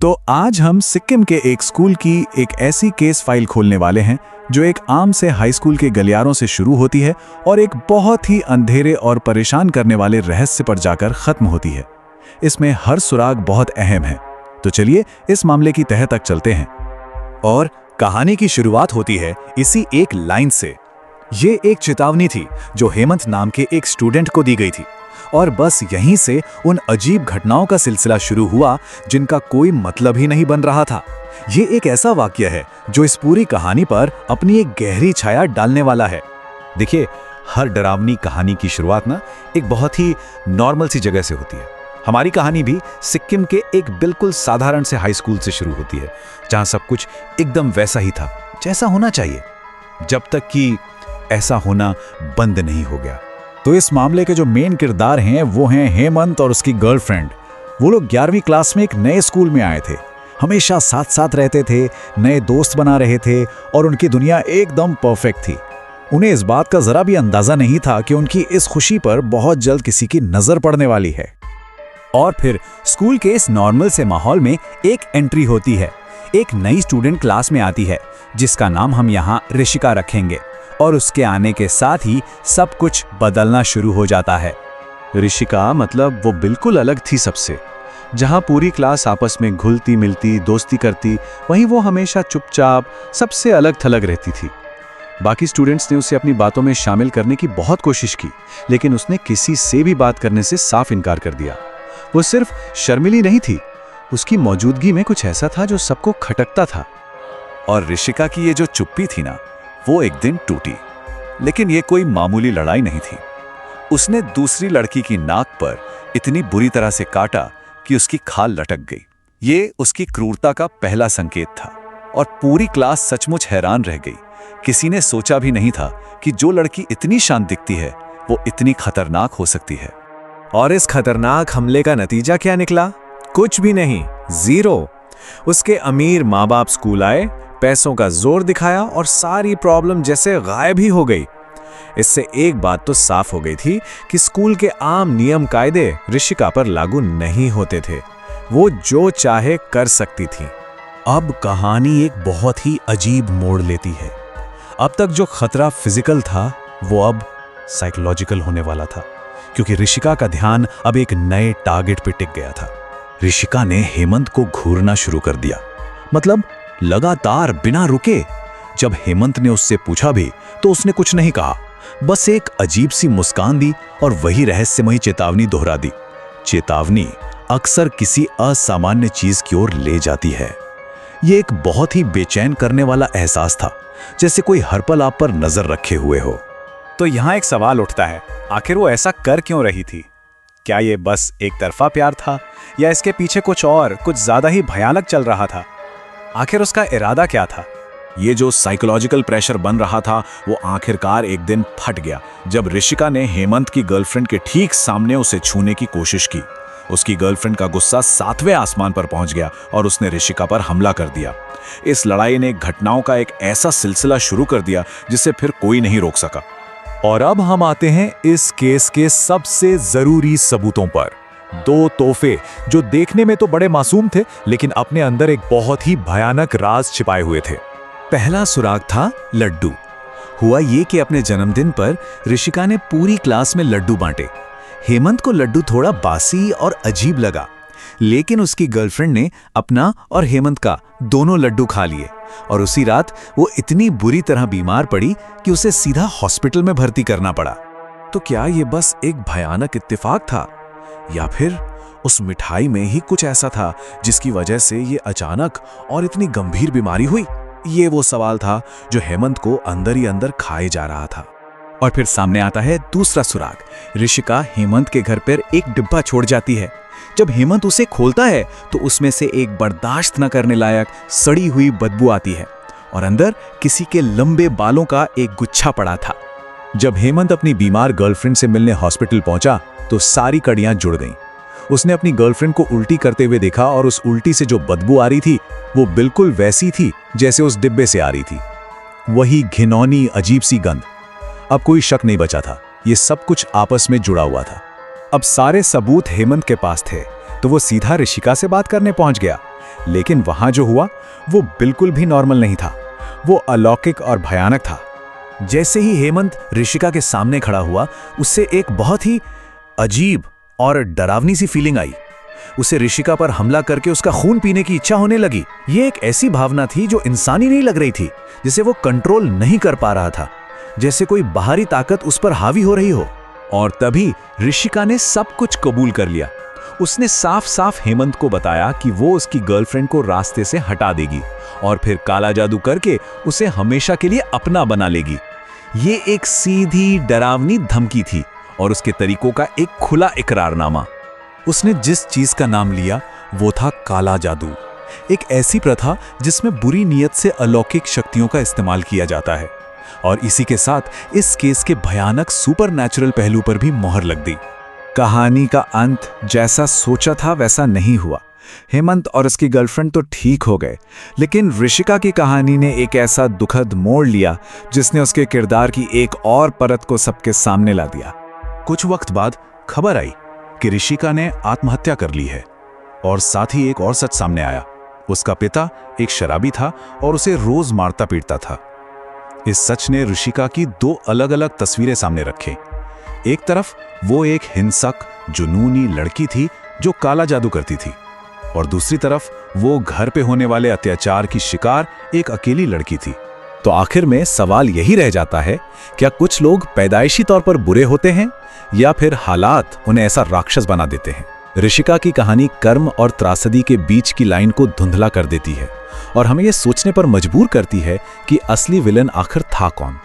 तो आज हम सिक्किम के एक स्कूल की एक ऐसी केस फाइल खोलने वाले हैं जो एक आम से हाई स्कूल के गलियारों से शुरू होती है और एक बहुत ही अंधेरे और परेशान करने वाले रहस्य पर जाकर खत्म होती है। इसमें हर सुराग बहुत अहम है। तो चलिए इस मामले की तह तक चलते हैं। और कहानी की शुरुआत होती है इसी एक लाइन से। ये एक चेतावनी थी जो हेमंत नाम के एक स्टूडेंट को दी गई थी, और बस यहीं से उन अजीब घटनाओं का सिलसिला शुरू हुआ जिनका कोई मतलब ही नहीं बन रहा था। ये एक ऐसा वाकया है जो इस पूरी कहानी पर अपनी एक गहरी छाया डालने वाला है। देखिए, हर डरावनी कहानी की शुरुआत ना एक बहुत ही नॉर्मल सी जगह से होती है। हमारी कहानी भी सिक्किम के एक बिल्कुल साधारण से हाई स्कूल से शुरू होती है, जहां सब कुछ एकदम वैसा ही था जैसा होना चाहिए, जब तक कि ऐसा होना बंद नहीं हो गया। तो इस मामले के जो मेन किरदार हैं वो हैं हेमंत और उसकी गर्लफ्रेंड। वो लोग 11वीं क्लास में एक नए स्कूल में आए थे, हमेशा साथ साथ रहते थे, नए दोस्त बना रहे थे और उनकी दुनिया एकदम परफेक्ट थी। उन्हें इस बात का जरा भी अंदाजा नहीं था कि उनकी इस खुशी पर बहुत जल्द किसी की नजर पड़ने वाली है। और फिर स्कूल के इस नॉर्मल से माहौल में एक एंट्री होती है। एक नई स्टूडेंट क्लास में आती है जिसका नाम हम यहाँ ऋषिका रखेंगे, और उसके आने के साथ ही सब कुछ बदलना शुरू हो जाता है। ऋषिका मतलब वो बिल्कुल अलग थी सबसे। जहां पूरी क्लास आपस में घुलती मिलती दोस्ती करती, वहीं वो हमेशा चुपचाप सबसे अलग थलग रहती थी। बाकी स्टूडेंट्स ने उसे अपनी बातों में शामिल करने की बहुत कोशिश की, लेकिन उसने किसी से भी बात करने से साफ इनकार कर दिया। वो सिर्फ शर्मिली नहीं थी, उसकी मौजूदगी में कुछ ऐसा था जो सबको खटकता था। और ऋषिका की ये जो चुप्पी थी ना, वो एक दिन टूटी। लेकिन ये कोई मामूली लड़ाई नहीं थी। उसने दूसरी लड़की की नाक पर इतनी बुरी तरह से काटा कि उसकी खाल लटक गई। ये उसकी क्रूरता का पहला संकेत था, और पूरी क्लास सचमुच हैरान रह गई। किसी ने सोचा भी नहीं था कि जो लड़की इतनी शांत दिखती है वो इतनी खतरनाक हो सकती है। और इस खतरनाक हमले का नतीजा क्या निकला? कुछ भी नहीं, जीरो। उसके अमीर माँ बाप स्कूल आए, पैसों का जोर दिखाया और सारी प्रॉब्लम जैसे गायब ही हो गई। इससे एक बात तो साफ हो गई थी कि स्कूल के आम नियम कायदे ऋषिका पर लागू नहीं होते थे। वो जो चाहे कर सकती थी। अब कहानी एक बहुत ही अजीब मोड़ लेती है। अब तक जो खतरा फिजिकल था वो अब साइकोलॉजिकल होने वाला था, क्योंकि ऋषिका का ध्यान अब एक नए टारगेट पे टिक गया था। ऋषिका ने हेमंत को घूरना शुरू कर दिया, मतलब लगातार बिना रुके। जब हेमंत ने उससे पूछा भी तो उसने कुछ नहीं कहा, बस एक अजीब सी मुस्कान दी और वही रहस्यमयी चेतावनी दोहरा दी। चेतावनी अक्सर किसी असामान्य चीज की ओर ले जाती है। ये एक बहुत ही बेचैन करने वाला एहसास था, जैसे कोई हर पल आप पर नजर रखे हुए हो। तो यहाँ एक सवाल उठता है, आखिर वो ऐसा कर क्यों रही थी? क्या ये बस एक तरफा प्यार था, या इसके पीछे कुछ और, कुछ ज्यादा ही भयानक चल रहा था? आखिर उसका इरादा क्या था? ये जो साइकोलॉजिकल प्रेशर बन रहा था वो आखिरकार एक दिन फट गया, जब ऋषिका ने हेमंत की गर्लफ्रेंड के ठीक सामने उसे छूने की कोशिश की। उसकी गर्लफ्रेंड का गुस्सा 7वें आसमान पर पहुंच गया और उसने ऋषिका पर हमला कर दिया। इस लड़ाई ने घटनाओं का एक ऐसा सिलसिला शुरू कर दिया जिसे फिर कोई नहीं रोक सका। और अब हम आते हैं इस केस के सबसे जरूरी सबूतों पर। 2 तोहफे जो देखने में तो बड़े मासूम थे, लेकिन अपने अंदर एक बहुत ही भयानक राज छिपाए हुए थे। पहला सुराग था लड्डू। हुआ ये कि अपने जन्मदिन पर ऋषिका ने पूरी क्लास में लड्डू बांटे। हेमंत को लड्डू थोड़ा बासी और अजीब लगा, लेकिन उसकी गर्लफ्रेंड ने अपना और हेमंत का दोनों लड्डू खा लिए, और उसी रात वो इतनी बुरी तरह बीमार पड़ी कि उसे सीधा हॉस्पिटल में भर्ती करना पड़ा। तो क्या ये बस एक भयानक इत्तेफाक था, या फिर उस मिठाई में ही कुछ ऐसा था जिसकी वजह से ये अचानक और इतनी गंभीर बीमारी हुई? ये वो सवाल था जो हेमंत को अंदर ही अंदर खाए जा रहा था। और फिर सामने आता है दूसरा सुराग। ऋषिका हेमंत के घर पर एक डिब्बा छोड़ जाती है। जब हेमंत उसे खोलता है तो उसमें से एक बर्दाश्त न करने लायक सड़ी हुई बदबू आती है, और अंदर किसी के लंबे बालों का एक गुच्छा पड़ा था। जब हेमंत अपनी बीमार गर्लफ्रेंड से मिलने हॉस्पिटल पहुंचा तो सारी कड़ियां जुड़ गईं। उसने अपनी गर्लफ्रेंड को उल्टी करते हुए देखा, और उस उल्टी से जो बदबू आ रही थी वो बिल्कुल वैसी थी जैसे उस डिब्बे से आ रही थी। वही घिनौनी अजीब सी गंध। अब कोई शक नहीं बचा था, ये सब कुछ आपस में जुड़ा हुआ था। अब सारे सबूत हेमंत के पास थे, तो वो सीधा ऋषिका से बात करने पहुंच गया। लेकिन वहां जो हुआ वो बिल्कुल भी नॉर्मल नहीं था। वो अलौकिक और भयानक था। जैसे ही हेमंत ऋषिका के सामने खड़ा हुआ, उससे एक बहुत ही अजीब और डरावनी सी फीलिंग आई। उसे ऋषिका पर हमला करके उसका खून पीने की इच्छा होने लगी। ये एक ऐसी भावना थी जो इंसानी नहीं लग रही थी, जिसे वो कंट्रोल नहीं कर पा रहा था, जैसे कोई बाहरी ताकत उस पर हावी हो रही हो। और तभी ऋषिका ने सब कुछ कबूल कर लिया। उसने साफ साफ हेमंत को बताया कि वो उसकी गर्लफ्रेंड को रास्ते से हटा देगी और फिर काला जादू करके उसे हमेशा के लिए अपना बना लेगी। ये एक सीधी डरावनी धमकी थी और उसके तरीकों का एक खुला इकरारनामा। उसने जिस चीज का नाम लिया वो था काला जादू, एक ऐसी प्रथा जिसमें बुरी नीयत से अलौकिक शक्तियों का इस्तेमाल किया जाता है। और इसी के साथ इस केस के भयानक सुपरनैचुरल पहलू पर भी मोहर लग दी। कहानी का अंत जैसा सोचा था वैसा नहीं हुआ। हेमंत और उसकी गर्लफ्रेंड तो ठीक हो गए, लेकिन ऋषिका की कहानी ने एक ऐसा दुखद मोड़ लिया जिसने उसके किरदार की एक और परत को सबके सामने ला दिया। कुछ वक्त बाद खबर आई कि ऋषिका ने आत्महत्या कर ली है, और साथ ही एक और सच सामने आया। उसका पिता एक शराबी था और उसे रोज मारता पीटता था। इस सच ने ऋषिका की दो अलग अलग तस्वीरें सामने रखी। एक तरफ वो एक हिंसक, जुनूनी लड़की थी जो काला जादू करती थी, और दूसरी तरफ वो घर पे होने वाले अत्याचार की शिकार एक अकेली लड़की थी। तो आखिर में सवाल यही रह जाता है, क्या कुछ लोग पैदाइशी तौर पर बुरे होते हैं या फिर हालात उन्हें ऐसा राक्षस बना देते हैं? ऋषिका की कहानी कर्म और त्रासदी के बीच की लाइन को धुंधला कर देती है और हमें यह सोचने पर मजबूर करती है कि असली विलन आखिर था कौन।